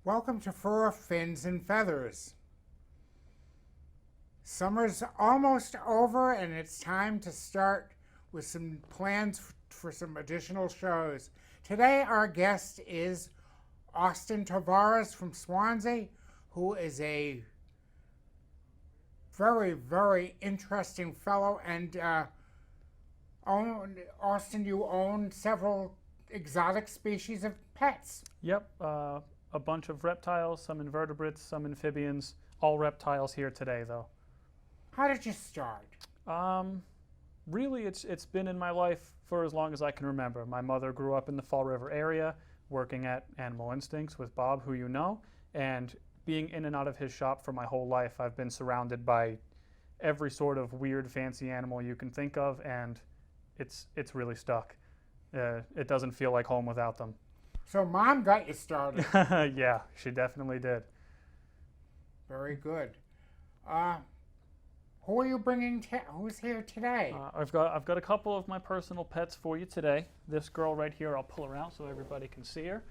Welcome to Fur, Fins, and Feathers. Summer's almost over and it's time to start with some plans for some additional shows. Today our guest is Austin Tavares from Swansea, who is a very, very interesting fellow. And Austin, you own several exotic species of pets. Yep, a bunch of reptiles, some invertebrates, some amphibians, all reptiles here today though. How did you start? Really, it's been in my life for as long as I can remember. My mother grew up in the Fall River area, working at Animal Instincts with Bob, who you know, and being in and out of his shop for my whole life, I've been surrounded by every sort of weird, fancy animal you can think of, and it's really stuck. It doesn't feel like home without them. So Mom got you started. Yeah, she definitely did. Very good. Who are you bringing? Who's here today? I've got a couple of my personal pets for you today. This girl right here, I'll pull her out so everybody can see her.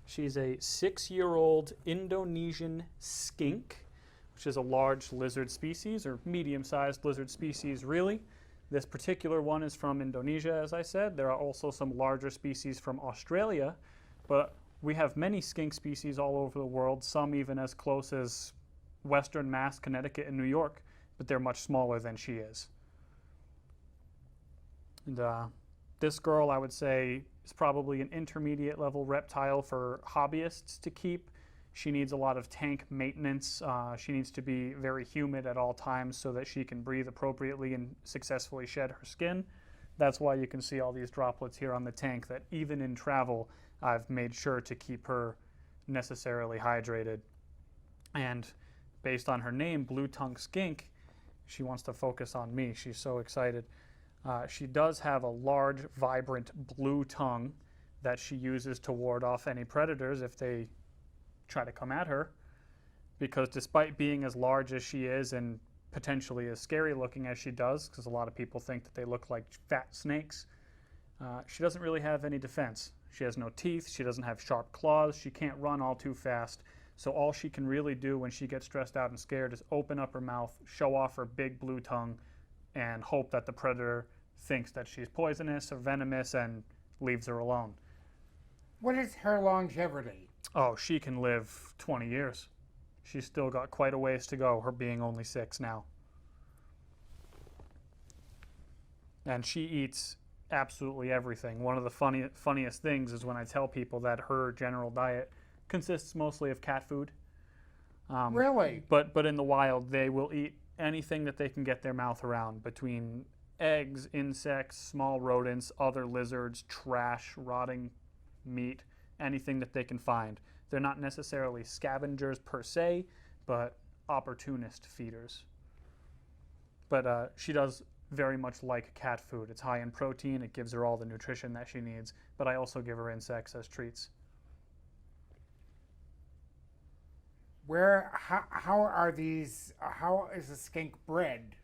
She's a 6-year-old Indonesian skink, which is a large lizard species, or medium-sized lizard species, really. This particular one is from Indonesia, as I said. There are also some larger species from Australia, but we have many skink species all over the world, some even as close as Western Mass, Connecticut, and New York, but they're much smaller than she is. And this girl, I would say, is probably an intermediate level reptile for hobbyists to keep. She needs a lot of tank maintenance. She needs to be very humid at all times so that she can breathe appropriately and successfully shed her skin. That's why you can see all these droplets here on the tank, that even in travel, I've made sure to keep her necessarily hydrated. And based on her name, Blue-tongued skink, she wants to focus on me. She's so excited. She does have a large, vibrant blue tongue that she uses to ward off any predators if they try to come at her. Because despite being as large as she is and potentially as scary looking as she does, because a lot of people think that they look like fat snakes, she doesn't really have any defense. She has no teeth, she doesn't have sharp claws, she can't run all too fast. So all she can really do when she gets stressed out and scared is open up her mouth, show off her big blue tongue, and hope that the predator thinks that she's poisonous or venomous and leaves her alone. What is her longevity? Oh, she can live 20 years. She's still got quite a ways to go, her being only 6 now. And she eats absolutely everything. One of the funniest things is when I tell people that her general diet consists mostly of cat food. Really? But in the wild, they will eat anything that they can get their mouth around, between eggs, insects, small rodents, other lizards, trash, rotting meat, anything that they can find. They're not necessarily scavengers per se, but opportunist feeders. But she does very much like cat food. It's high in protein, it gives her all the nutrition that she needs, but I also give her insects as treats. How is a skink bred?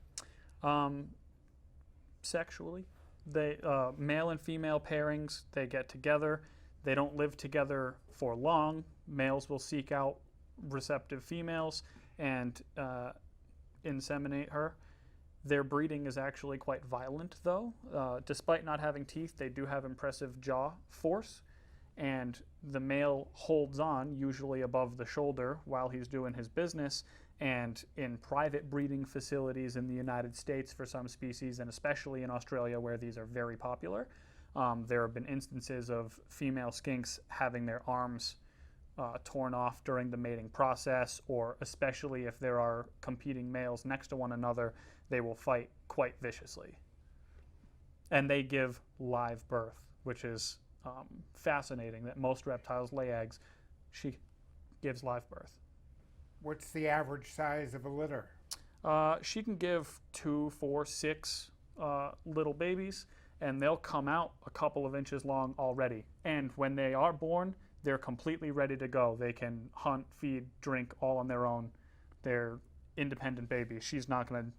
Sexually. They male and female pairings, they get together. They don't live together for long. Males will seek out receptive females and inseminate her. Their breeding is actually quite violent, though. Despite not having teeth, they do have impressive jaw force, and the male holds on, usually above the shoulder, while he's doing his business. And in private breeding facilities in the United States for some species, and especially in Australia where these are very popular, there have been instances of female skinks having their arms torn off during the mating process, or especially if there are competing males next to one another, they will fight quite viciously. And they give live birth, which is fascinating that most reptiles lay eggs. She gives live birth. What's the average size of a litter? She can give 2, 4, 6 little babies, and they'll come out a couple of inches long already. And when they are born, they're completely ready to go. They can hunt, feed, drink all on their own. They're independent babies. She's not going to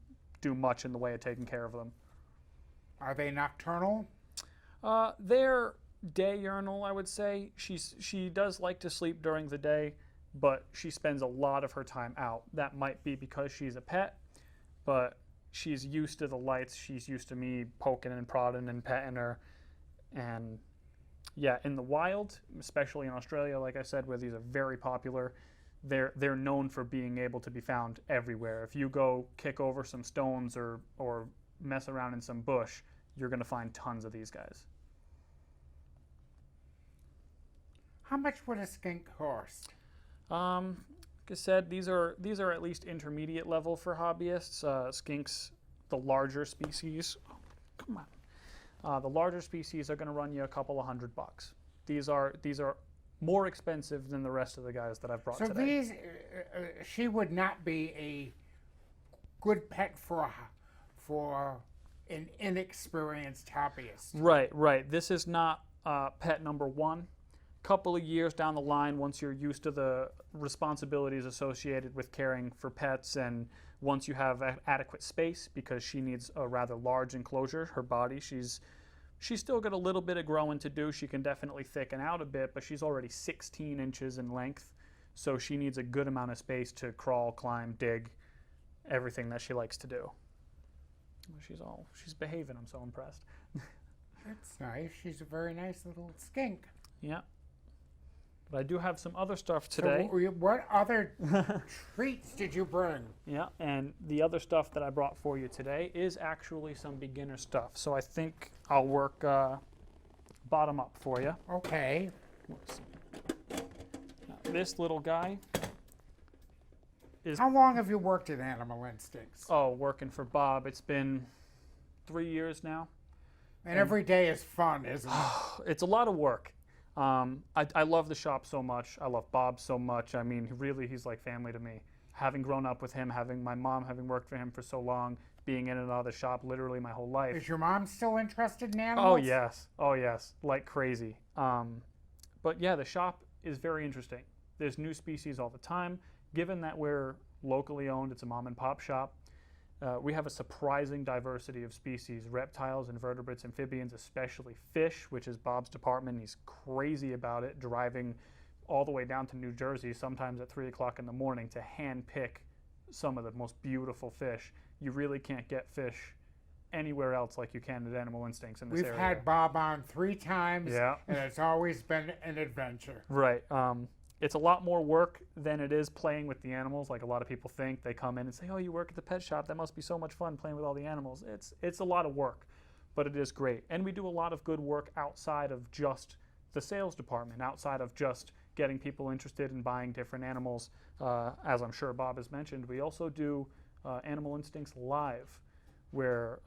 do much in the way of taking care of them. Are they nocturnal? They're diurnal, I would say. She does like to sleep during the day. but she spends a lot of her time out. That might be because she's a pet, but she's used to the lights. She's used to me poking and prodding and petting her. And yeah, in the wild, especially in Australia, like I said, where these are very popular, they're known for being able to be found everywhere. If you go kick over some stones or mess around in some bush, you're going to find tons of these guys. How much would a skink cost? Like I said, these are at least intermediate level for hobbyists. Skinks, the larger species, come on, the larger species are going to run you a couple of $100. These are more expensive than the rest of the guys that I've brought So today. these, she would not be a good pet for an inexperienced hobbyist. Right. This is not pet number one. Couple of years down the line, once you're used to the responsibilities associated with caring for pets, and once you have adequate space, because she needs a rather large enclosure, her body, she's still got a little bit of growing to do. She can definitely thicken out a bit, but she's already 16 inches in length, so she needs a good amount of space to crawl, climb, dig, everything that she likes to do. She's behaving. I'm so impressed. That's nice. She's a very nice little skink. Yeah. But I do have some other stuff today. So what other treats did you bring? Yeah, and the other stuff that I brought for you today is actually some beginner stuff. So I think I'll work bottom up for you. Okay. Let's see. Now, this little guy is... How long have you worked at Animal Instincts? Oh, working for Bob. It's been 3 years now. And every day is fun, isn't it? It's a lot of work. I love the shop so much. I love Bob so much. I mean, really, he's like family to me. Having grown up with him, having my mom having worked for him for so long, being in and out of the shop literally my whole life. Is your mom still interested in animals? Oh yes, like crazy. But yeah, the shop is very interesting. There's new species all the time. Given that we're locally owned, it's a mom and pop shop. We have a surprising diversity of species, reptiles, invertebrates, amphibians, especially fish, which is Bob's department. He's crazy about it, driving all the way down to New Jersey, sometimes at 3 o'clock in the morning, to hand pick some of the most beautiful fish. You really can't get fish anywhere else like you can at Animal Instincts in this area. We've had Bob on 3 times, Yeah. and it's always been an adventure. Right. It's a lot more work than it is playing with the animals, like a lot of people think. They come in and say, oh, you work at the pet shop. That must be so much fun playing with all the animals. It's a lot of work, but it is great. And we do a lot of good work outside of just the sales department, outside of just getting people interested in buying different animals. As I'm sure Bob has mentioned, we also do Animal Instincts Live, where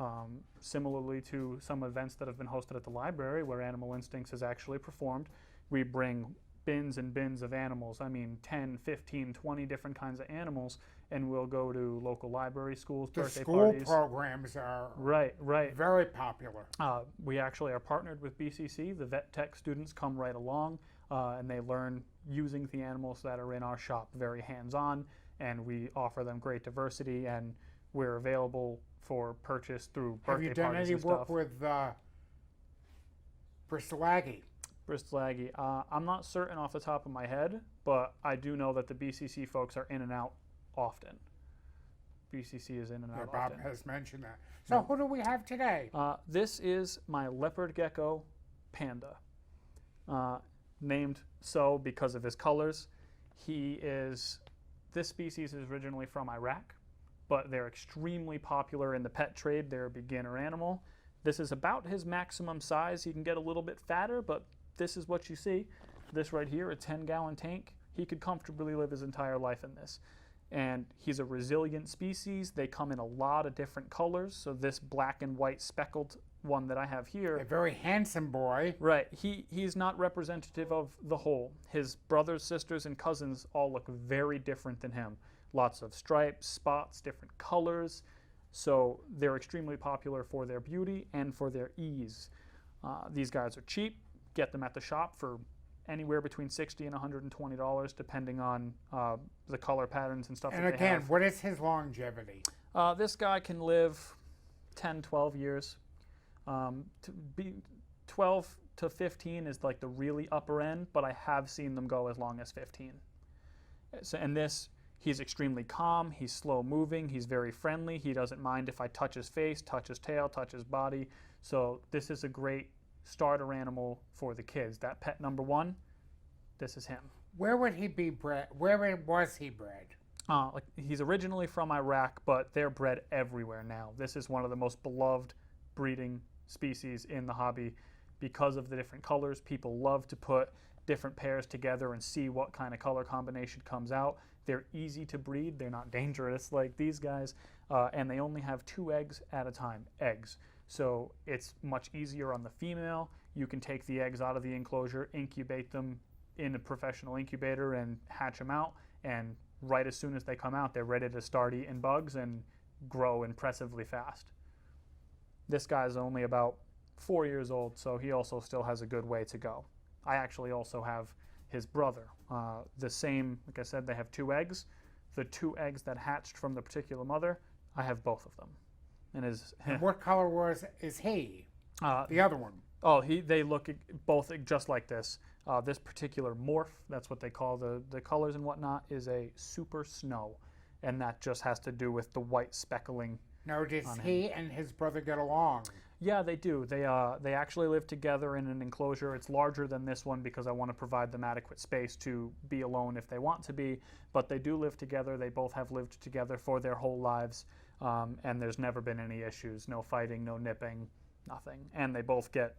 similarly to some events that have been hosted at the library where Animal Instincts has actually performed, we bring bins and bins of animals. I mean 10, 15, 20 different kinds of animals, and we'll go to local library, schools, The birthday school parties. programs are Right. very popular. We actually are partnered with BCC. The vet tech students come right along and they learn using the animals that are in our shop very hands-on, and we offer them great diversity, and we're available for purchase through birthday Have you done parties any and work stuff. with Bristolaggi? Bristolaggi. I'm not certain off the top of my head, but I do know that the BCC folks are in and out often. BCC is in and out Bob often. has mentioned that. So who do we have today? This is my leopard gecko panda, named so because of his colors. This species is originally from Iraq, but they're extremely popular in the pet trade. They're a beginner animal. This is about his maximum size. He can get a little bit fatter, but this is what you see. This right here, a 10-gallon tank. He could comfortably live his entire life in this. And he's a resilient species. They come in a lot of different colors. So this black and white speckled one that I have here. A very handsome boy. Right. He's not representative of the whole. His brothers, sisters, and cousins all look very different than him. Lots of stripes, spots, different colors. So they're extremely popular for their beauty and for their ease. These guys are cheap. Get them at the shop for anywhere between $60 and $120, depending on the color patterns and stuff And that they again, have. what is his longevity? This guy can live 10, 12 years. 12 to 15 is like the really upper end, but I have seen them go as long as 15. So, and this, he's extremely calm, he's slow moving, he's very friendly, he doesn't mind if I touch his face, touch his tail, touch his body. So this is a great starter animal for the kids. That pet number 1, this is him. Where would he be bred? Where was he bred? Like he's originally from Iraq, but they're bred everywhere now. This is one of the most beloved breeding species in the hobby because of the different colors. People love to put different pairs together and see what kind of color combination comes out. They're easy to breed. They're not dangerous like these guys, and they only have 2 eggs at a time. Eggs. So it's much easier on the female. You can take the eggs out of the enclosure, incubate them in a professional incubator, and hatch them out. And right as soon as they come out, they're ready to start eating bugs and grow impressively fast. This guy's only about 4 years old, so he also still has a good way to go. I actually also have his brother. The same, like I said, they have 2 eggs. The 2 eggs that hatched from the particular mother, I have both of them. And what color is he? The other one. Oh, they look both just like this. This particular morph, that's what they call the colors and whatnot, is a super snow. And that just has to do with the white speckling. Now, does he and his brother get along? Yeah, they do. They actually live together in an enclosure. It's larger than this one because I want to provide them adequate space to be alone if they want to be. But they do live together. They both have lived together for their whole lives. And there's never been any issues. No fighting, no nipping, nothing. And they both get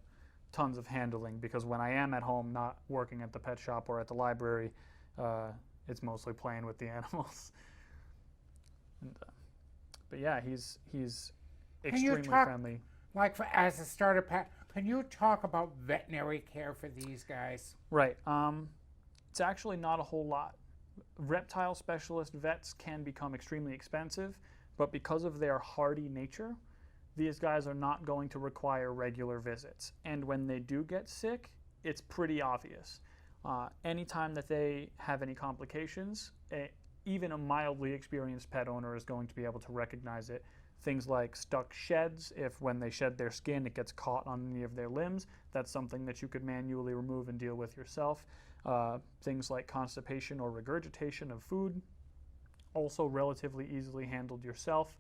tons of handling because when I am at home, not working at the pet shop or at the library, it's mostly playing with the animals. But yeah, he's extremely friendly. Like as a starter pet, can you talk about veterinary care for these guys? Right. It's actually not a whole lot. Reptile specialist vets can become extremely expensive, but because of their hardy nature, these guys are not going to require regular visits. And when they do get sick, it's pretty obvious. Anytime that they have any complications, even a mildly experienced pet owner is going to be able to recognize it. Things like stuck sheds, if when they shed their skin it gets caught on any of their limbs, that's something that you could manually remove and deal with yourself. Things like constipation or regurgitation of food, also relatively easily handled yourself.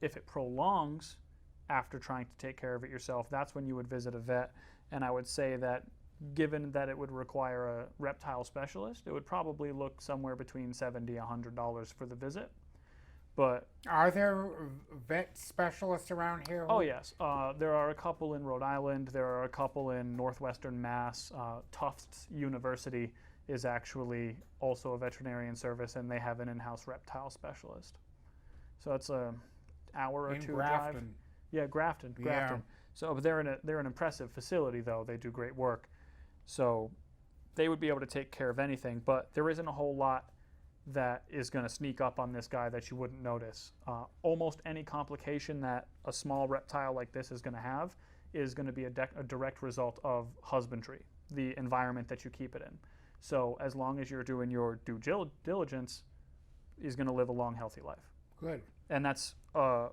If it prolongs after trying to take care of it yourself, that's when you would visit a vet. And I would say that given that it would require a reptile specialist, it would probably look somewhere between $70 and $100 for the visit. But are there vet specialists around here? Oh yes, there are a couple in Rhode Island. There are a couple in Northwestern Mass. Tufts University is actually also a veterinarian service, and they have an in-house reptile specialist. So it's an hour or two drive. Yeah, Grafton. Yeah. So they're an impressive facility, though. They do great work. So they would be able to take care of anything, but there isn't a whole lot that is going to sneak up on this guy that you wouldn't notice. Almost any complication that a small reptile like this is going to have is going to be a direct result of husbandry, the environment that you keep it in. So as long as you're doing your due diligence, he's going to live a long, healthy life. Good. And that's a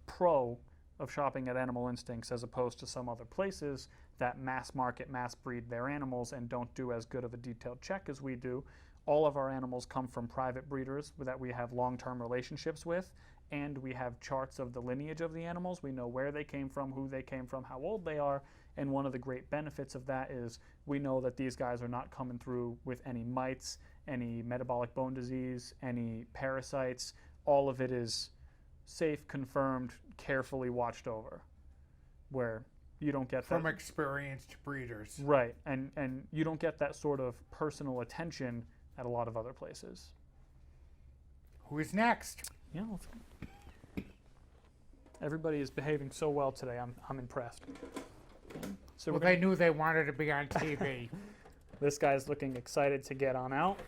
pro of shopping at Animal Instincts as opposed to some other places that mass market, mass breed their animals and don't do as good of a detailed check as we do. All of our animals come from private breeders that we have long-term relationships with, and we have charts of the lineage of the animals. We know where they came from, who they came from, how old they are, and one of the great benefits of that is we know that these guys are not coming through with any mites, any metabolic bone disease, any parasites. All of it is safe, confirmed, carefully watched over, where you don't get from experienced breeders. Right, and you don't get that sort of personal attention at a lot of other places. Who is next? Yeah, everybody is behaving so well today. I'm impressed. So well, they knew they wanted to be on TV. This guy's looking excited to get on out.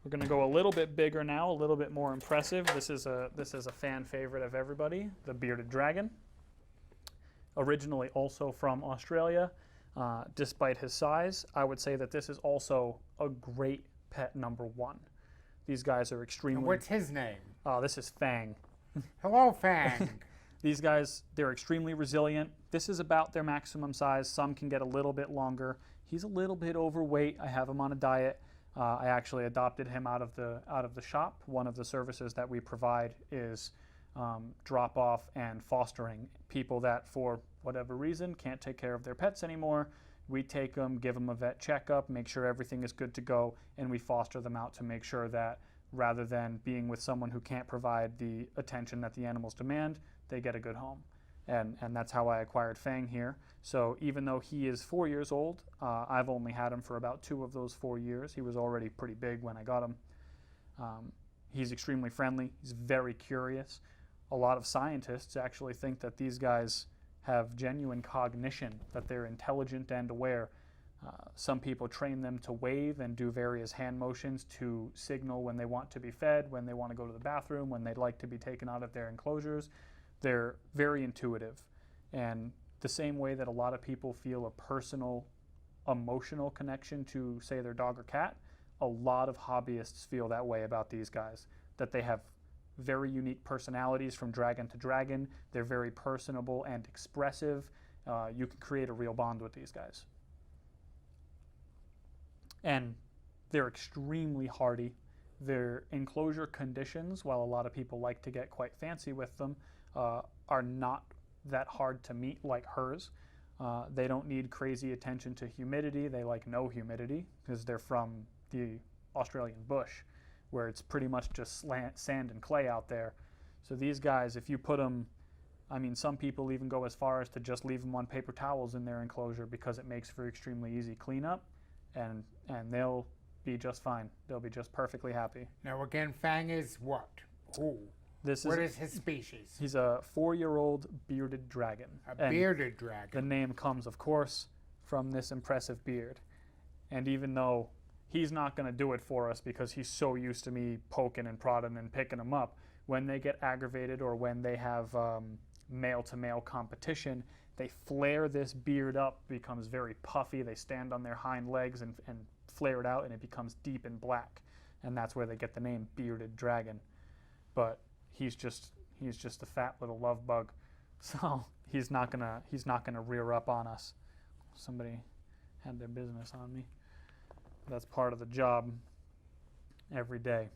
We're going to go a little bit bigger now, a little bit more impressive. This is a fan favorite of everybody, the bearded dragon. Originally also from Australia. Despite his size, I would say that this is also a great pet number 1. These guys are extremely... And what's his name? This is Fang. Hello, Fang. These guys, they're extremely resilient. This is about their maximum size. Some can get a little bit longer. He's a little bit overweight. I have him on a diet. I actually adopted him out of the shop. One of the services that we provide is drop off and fostering. People that for whatever reason can't take care of their pets anymore, we take them, give them a vet checkup, make sure everything is good to go, and we foster them out to make sure that rather than being with someone who can't provide the attention that the animals demand, they get a good home. And that's how I acquired Fang here. So even though he is 4 years old, I've only had him for about 2 of those 4 years. He was already pretty big when I got him. He's extremely friendly. He's very curious. A lot of scientists actually think that these guys have genuine cognition, that they're intelligent and aware. Some people train them to wave and do various hand motions to signal when they want to be fed, when they want to go to the bathroom, when they'd like to be taken out of their enclosures. They're very intuitive. And the same way that a lot of people feel a personal, emotional connection to, say, their dog or cat, a lot of hobbyists feel that way about these guys, that they have very unique personalities from dragon to dragon. They're very personable and expressive. You can create a real bond with these guys. And they're extremely hardy. Their enclosure conditions, while a lot of people like to get quite fancy with them, are not that hard to meet like hers. They don't need crazy attention to humidity. They like no humidity because they're from the Australian bush, where it's pretty much just sand and clay out there. So these guys, if you put them, I mean, some people even go as far as to just leave them on paper towels in their enclosure because it makes for extremely easy cleanup, and they'll be just fine. They'll be just perfectly happy. Now again, Fang is what? Who? What is his species? He's a 4-year-old bearded dragon. Bearded dragon. The name comes, of course, from this impressive beard. And even though he's not going to do it for us because he's so used to me poking and prodding and picking him up, when they get aggravated or when they have male-to-male competition, they flare this beard up, becomes very puffy. They stand on their hind legs and flare it out, and it becomes deep and black. And that's where they get the name bearded dragon. But he's just a fat little love bug, so he's not gonna rear up on us. Somebody had their business on me. That's part of the job every day.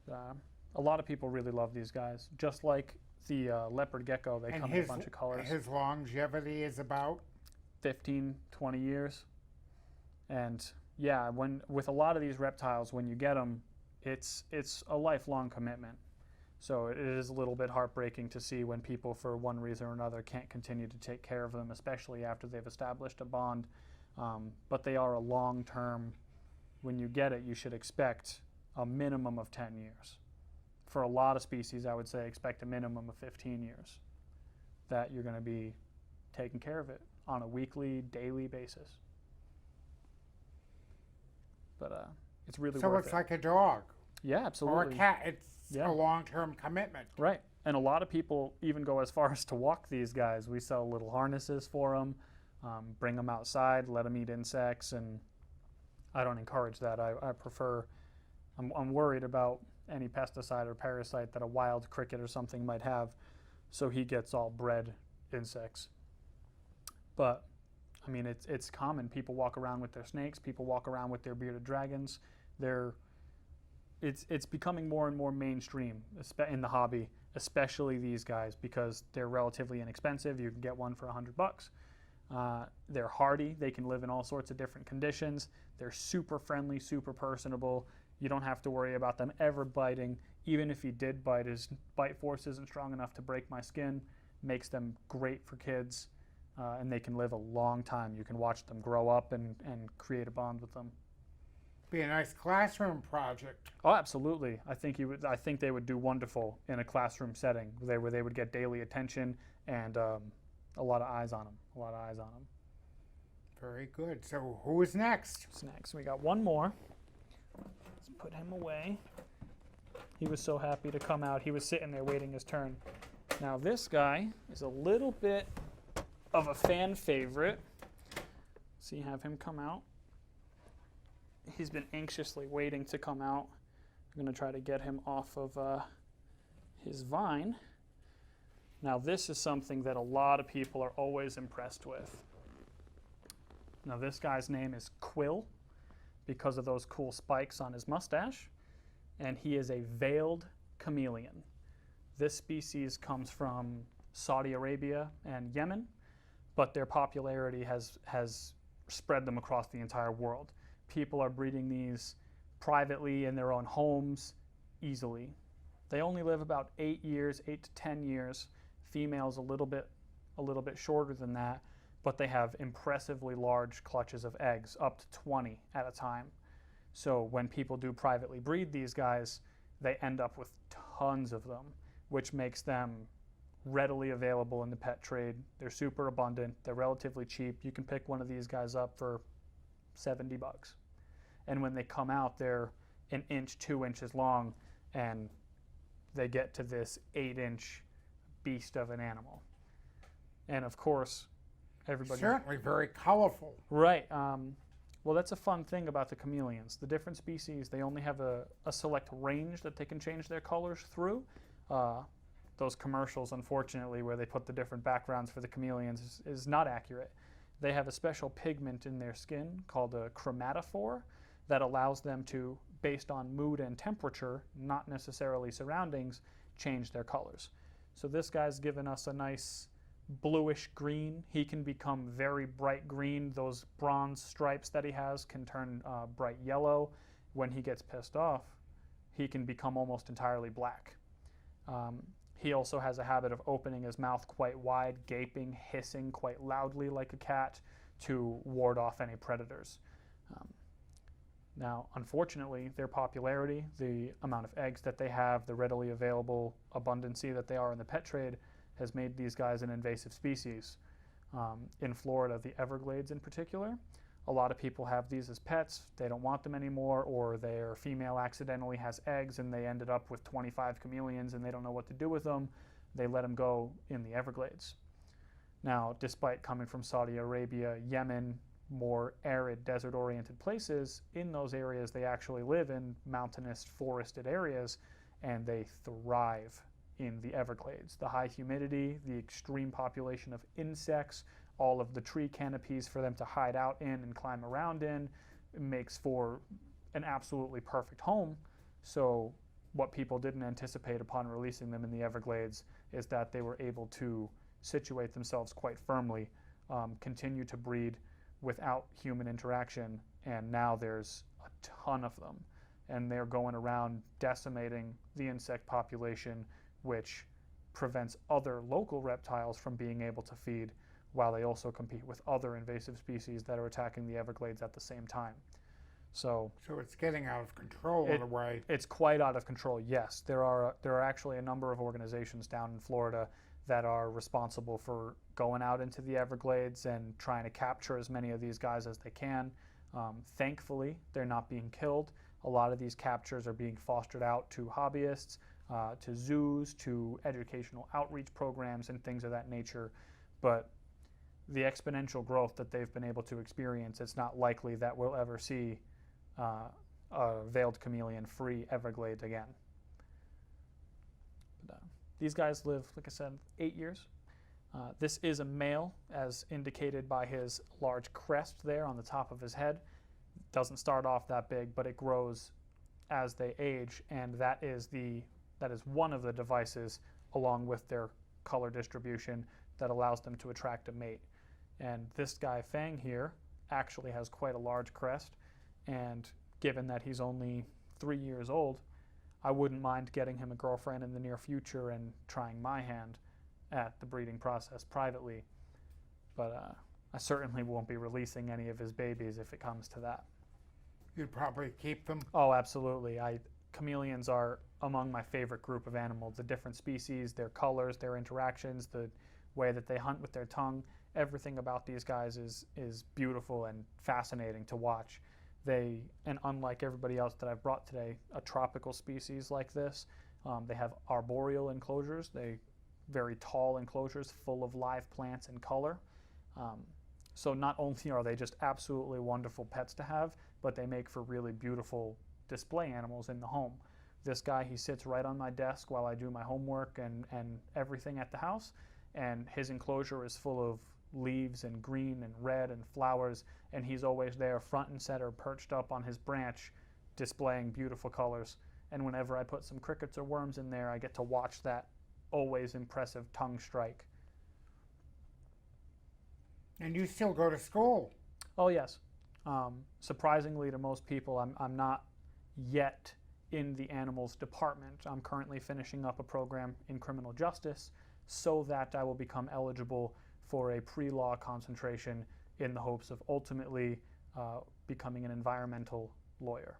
A lot of people really love these guys. Just like the leopard gecko, they come in a bunch of colors. His longevity is about 15, 20 years. And yeah, with a lot of these reptiles, when you get them, it's a lifelong commitment. So it is a little bit heartbreaking to see when people, for one reason or another, can't continue to take care of them, especially after they've established a bond. But they are a long-term. When you get it, you should expect a minimum of 10 years. For a lot of species, I would say expect a minimum of 15 years that you're going to be taking care of it on a weekly, daily basis. But it's really worth it. So it's like a dog. Yeah, absolutely. Or a cat. It's a long-term commitment. Right. And a lot of people even go as far as to walk these guys. We sell little harnesses for them, bring them outside, let them eat insects, and I don't encourage that. I prefer, I'm worried about any pesticide or parasite that a wild cricket or something might have, so he gets all bred insects. But, I mean, it's common. People walk around with their snakes. People walk around with their bearded dragons. It's becoming more and more mainstream in the hobby, especially these guys, because they're relatively inexpensive. You can get one for $100. They're hardy. They can live in all sorts of different conditions. They're super friendly, super personable. You don't have to worry about them ever biting. Even if he did bite, his bite force isn't strong enough to break my skin. Makes them great for kids, and they can live a long time. You can watch them grow up and create a bond with them. Be a nice classroom project. Oh, absolutely. I think they would do wonderful in a classroom setting where they would get daily attention and a lot of eyes on them. Very good. So who is next? What's next? We got one more. Let's put him away. He was so happy to come out. He was sitting there waiting his turn. Now this guy is a little bit of a fan favorite. So you have him come out. He's been anxiously waiting to come out. I'm going to try to get him off of his vine. Now this is something that a lot of people are always impressed with. Now this guy's name is Quill because of those cool spikes on his mustache, and he is a veiled chameleon. This species comes from Saudi Arabia and Yemen, but their popularity has spread them across the entire world. People are breeding these privately in their own homes easily. They only live about 8 years, 8 to 10 years. Females a little bit shorter than that, but they have impressively large clutches of eggs, up to 20 at a time. So when people do privately breed these guys, they end up with tons of them, which makes them readily available in the pet trade. They're super abundant. They're relatively cheap. You can pick one of these guys up for $70. And when they come out, they're an inch, 2 inches long, and they get to this 8-inch beast of an animal. And of course, everybody... Certainly very colorful. Right. Well, that's a fun thing about the chameleons. The different species, they only have a select range that they can change their colors through. Those commercials, unfortunately, where they put the different backgrounds for the chameleons is not accurate. They have a special pigment in their skin called a chromatophore that allows them to, based on mood and temperature, not necessarily surroundings, change their colors. So this guy's given us a nice bluish green. He can become very bright green. Those bronze stripes that he has can turn bright yellow. When he gets pissed off, he can become almost entirely black. He also has a habit of opening his mouth quite wide, gaping, hissing quite loudly like a cat to ward off any predators. Now, unfortunately, their popularity, the amount of eggs that they have, the readily available abundancy that they are in the pet trade, has made these guys an invasive species. In Florida, the Everglades in particular, a lot of people have these as pets. They don't want them anymore, or their female accidentally has eggs and they ended up with 25 chameleons and they don't know what to do with them. They let them go in the Everglades. Now, despite coming from Saudi Arabia, Yemen, more arid, desert-oriented places, in those areas they actually live in mountainous, forested areas, and they thrive in the Everglades. The high humidity, the extreme population of insects, all of the tree canopies for them to hide out in and climb around in, makes for an absolutely perfect home. So what people didn't anticipate upon releasing them in the Everglades is that they were able to situate themselves quite firmly, continue to breed without human interaction, and now there's a ton of them. And they're going around decimating the insect population, which prevents other local reptiles from being able to feed, while they also compete with other invasive species that are attacking the Everglades at the same time. So it's getting out of control in a way. It's quite out of control, yes. There are actually a number of organizations down in Florida that are responsible for going out into the Everglades and trying to capture as many of these guys as they can. Thankfully, they're not being killed. A lot of these captures are being fostered out to hobbyists, to zoos, to educational outreach programs and things of that nature. But the exponential growth that they've been able to experience, it's not likely that we'll ever see a veiled chameleon-free Everglades again. But, these guys live, like I said, 8 years. This is a male, as indicated by his large crest there on the top of his head. It doesn't start off that big, but it grows as they age, and that is one of the devices, along with their color distribution, that allows them to attract a mate. And this guy, Fang here, actually has quite a large crest, and given that he's only 3 years old, I wouldn't mind getting him a girlfriend in the near future and trying my hand at the breeding process privately. But I certainly won't be releasing any of his babies if it comes to that. You'd probably keep them? Oh, absolutely. Chameleons are among my favorite group of animals. The different species, their colors, their interactions, the way that they hunt with their tongue, everything about these guys is beautiful and fascinating to watch. And unlike everybody else that I've brought today, a tropical species like this, they have arboreal enclosures. They very tall enclosures full of live plants and color. So not only are they just absolutely wonderful pets to have, but they make for really beautiful display animals in the home. This guy, he sits right on my desk while I do my homework and everything at the house, and his enclosure is full of leaves and green and red and flowers, and he's always there front and center, perched up on his branch, displaying beautiful colors. And whenever I put some crickets or worms in there, I get to watch that always impressive tongue strike. And you still go to school? Oh, yes. Surprisingly to most people, I'm not yet in the animals department. I'm currently finishing up a program in criminal justice so that I will become eligible for a pre-law concentration in the hopes of ultimately becoming an environmental lawyer.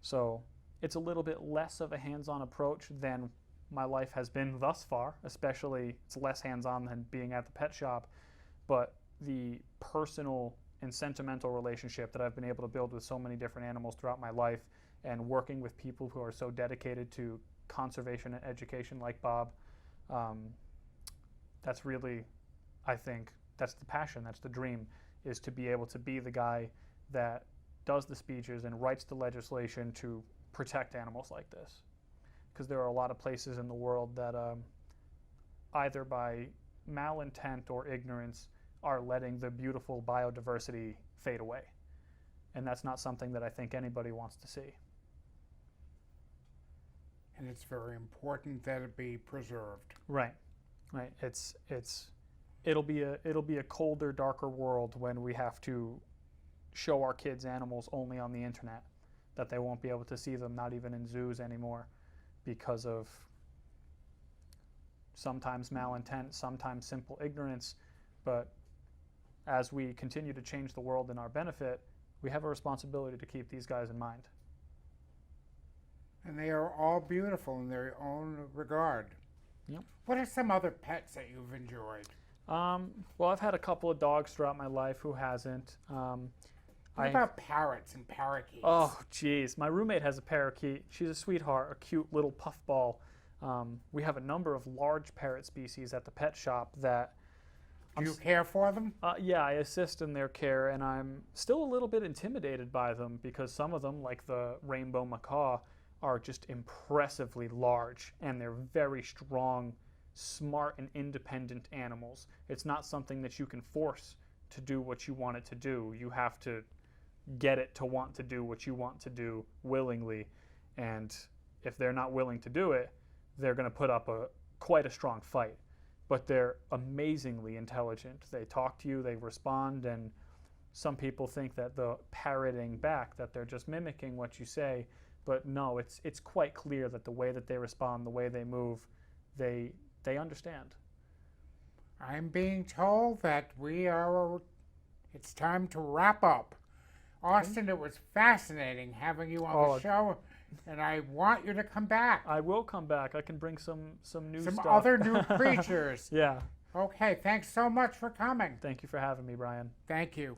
So it's a little bit less of a hands-on approach than my life has been thus far, especially it's less hands-on than being at the pet shop, but the personal and sentimental relationship that I've been able to build with so many different animals throughout my life, and working with people who are so dedicated to conservation and education like Bob, that's really, I think, that's the passion, that's the dream, is to be able to be the guy that does the speeches and writes the legislation to protect animals like this. Because there are a lot of places in the world that either by malintent or ignorance are letting the beautiful biodiversity fade away. And that's not something that I think anybody wants to see. And it's very important that it be preserved. Right, right. It'll be a colder, darker world when we have to show our kids animals only on the internet, that they won't be able to see them, not even in zoos anymore, because of sometimes malintent, sometimes simple ignorance. But as we continue to change the world in our benefit, we have a responsibility to keep these guys in mind. And they are all beautiful in their own regard. Yep. What are some other pets that you've enjoyed? Well, I've had a couple of dogs throughout my life. Who hasn't? What about parrots and parakeets? Oh, geez. My roommate has a parakeet. She's a sweetheart, a cute little puffball. We have a number of large parrot species at the pet shop that... Do you care for them? Yeah, I assist in their care, and I'm still a little bit intimidated by them because some of them, like the rainbow macaw, are just impressively large, and they're very strong, smart, and independent animals. It's not something that you can force to do what you want it to do. You have to get it to want to do what you want to do willingly, and if they're not willing to do it, they're going to put up quite a strong fight. But they're amazingly intelligent. They talk to you, they respond, and some people think that the parroting back, that they're just mimicking what you say, but no, it's quite clear that the way that they respond, the way they move, they understand. I'm being told that it's time to wrap up. Austin, it was fascinating having you on the show, and I want you to come back. I will come back. I can bring some new stuff. Some other new creatures. Yeah. Okay, thanks so much for coming. Thank you for having me, Brian. Thank you.